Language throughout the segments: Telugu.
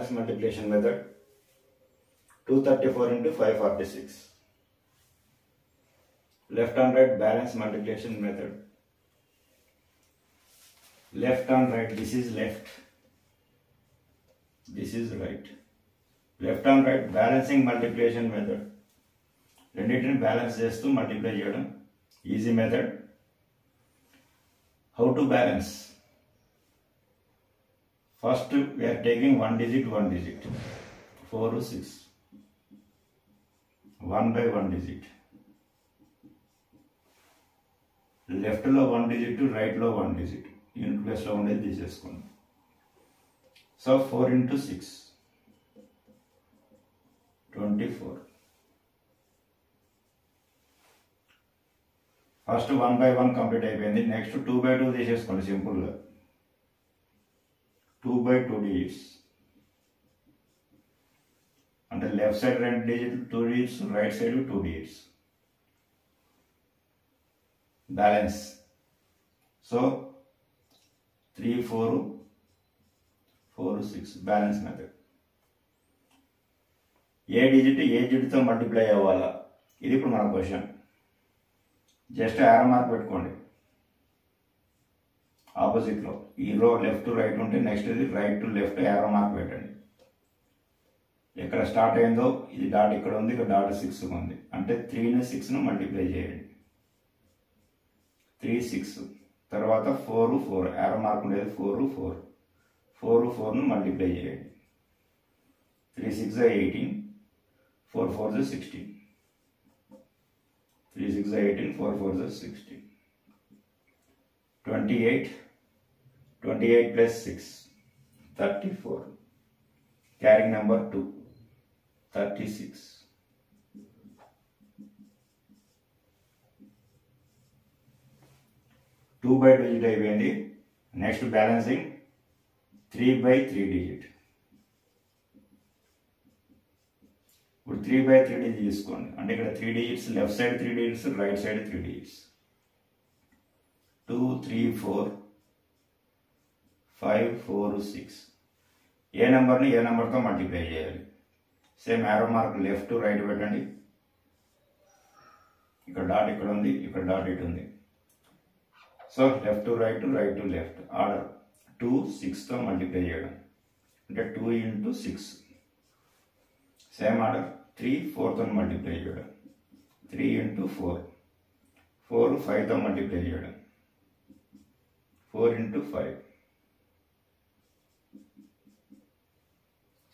balance multiplication method. 234 into 546. Left and right balance multiplication method. Left and right, this is left, this is right. Left and right balancing multiplication method. రెండింటిని బ్యాలెన్స్ చేస్తూ మల్టిప్లై చేయడం easy method. How to balance? First we are taking one digit 4 6 1 by 1 digit. Left లో 1 digit, రైట్ లో 1 digit. యూనిట్ ప్లేస్ లో ఉండేది తీసేసుకోండి. So 4 into 6 24. First 1 by 1 complete అయిపోయింది. నెక్స్ట్ 2 by 2 తీసేసుకోండి సింపుల్గా. 2 by 2 digits. అంటే left side 2 digits 2 digits, right side 2 digits. Balance. So 3 4 4 6 balance method. ఏ డిజిట్తో మల్టిప్లై అవ్వాలా, ఇది ఇప్పుడు మన క్వశ్చన్. జస్ట్ యారో మార్క్ పెట్టుకోండి ఆపోజిట్లో. ఈ రో లెఫ్ట్ టు రైట్ ఉంటే నెక్స్ట్ ఇది right to left arrow mark పెట్టండి. ఎక్కడ స్టార్ట్ అయిందో ఇది డాట్ ఇక్కడ ఉంది, ఇక్కడ డాట్ 6 ఉంది. అంటే 3ని 6ను మల్టిప్లై చేయండి. 3 6 తర్వాత 4 4 యారో మార్క్ ఉండేది 4 4 4 4ను మల్టిప్లై చేయండి. 3 6 18 4 4 16 3 6 18 4 4 16 28 plus 6 34. Carrying number 2 36. 2 by 2 digit అయిపోయింది. Next balancing 3 by 3 digit. ఇప్పుడు 3 by 3 digit తీసుకోండి. అంటే ఇక్కడ 3 digits, left side 3 digits, right side 3 digits. 2 3 4 5 4 6. ఏ నెంబర్ని ఏ నెంబర్తో మల్టిప్లై చేయాలి? Same arrow mark left to right పెట్టండి. ఇక్కడ డాట్ ఇక్కడ ఉంది, ఇక్కడ డాట్ ఇటు ఉంది. So left to right, right to left order. 2 6తో మల్టిప్లై చేయడం అంటే 2 into 6. సేమ్ ఆర్డర్ 3 4తో మల్టిప్లై చేయడం 3 into 4. 4 5తో మల్టిప్లై చేయడం 4 into 5.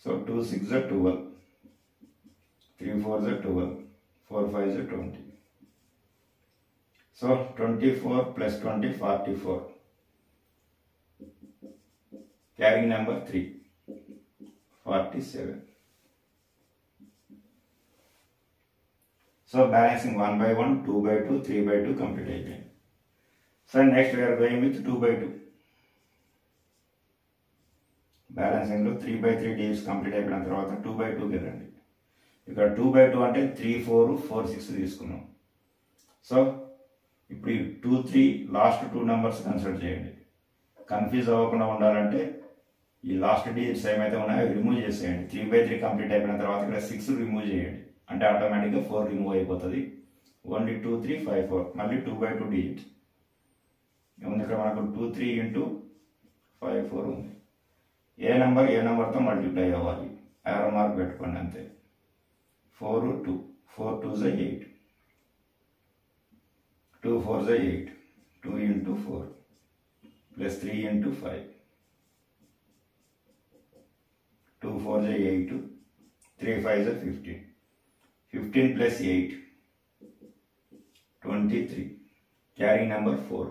So 2 6 are 12, 3 4 are 12, 4 5 are 20. So 24 plus 20 44. Carrying number 3 47. So balancing 1 by 1, 2 by 2, 3 by 2 complete again. So next we are going with 2 by 2. Balancing లో 3 by 3 digits కంప్లీట్ అయిపోయిన తర్వాత 2 by 2 వెళ్ళండి. ఇక్కడ 2 by 2 అంటే 3 4 4 6 తీసుకున్నాం. సో ఇప్పుడు ఈ 2 3 లాస్ట్ 2 నెంబర్స్ కన్సిడర్ చేయండి. కన్ఫ్యూజ్ అవ్వకుండా ఉండాలంటే ఈ లాస్ట్ డిజిట్స్ ఏమైతే ఉన్నాయో రిమూవ్ చేసేయండి. 3 by 3 కంప్లీట్ అయిపోయిన తర్వాత ఇక్కడ 6 రిమూవ్ చేయండి. అంటే ఆటోమేటిక్గా 4 రిమూవ్ అయిపోతుంది. ఓన్లీ 2 3 5 4 మళ్ళీ 2 by 2 డిజిట్ ఏముంది ఇక్కడ మనకు 2 3 into 5 4 ఉంది. ఏ నెంబర్తో మల్టిప్లై అవ్వాలి? యారో మార్క్ పెట్టుకోండి అంతే. 4 2 4 2 is 8, 2 4 is 8, 2 into 4 plus 3 into 5, 2 4 is 8, 3 5 is 15, 15 plus 8 23. Carrying number 4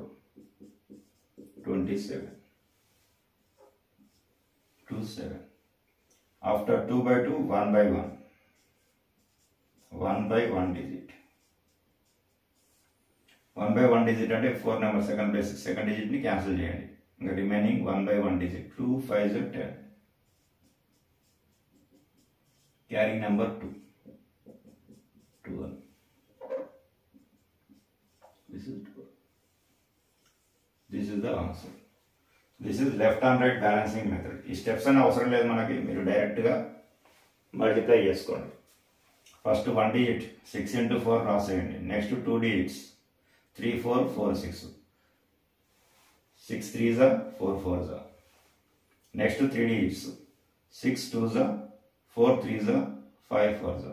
27. 2 7. After 2 by 2, 1 by 1. 1 by 1 digit. 1 by 1 digit అంటే 4 నెంబర్ సెకండ్ ప్లేస్ సెకండ్ డిజిట్ని క్యాన్సిల్ చేయండి. ఇంకా remaining 1 by 1 digit. 2 5 is 10. Carrying number 2 12. This is the answer. This is left and right balancing method. ఈ స్టెప్స్ అని అవసరం లేదు మనకి, మీరు డైరెక్ట్గా మల్టిప్లై చేసుకోండి. ఫస్ట్ 1 digit 6 into 4 రాసేయండి. Next 2 digits 3 4 4 6 6 3s 4 4s. Next 3 digits 6 2s 4 3s 5 4s.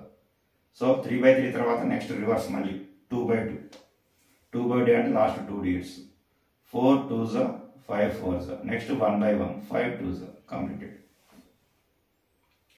So 3/3 తర్వాత నెక్స్ట్ రివర్స్ మళ్ళీ 2/2. 2/2 అంటే last 2 digits 4 2s 5 4s. Next 1/1 5 2s completed.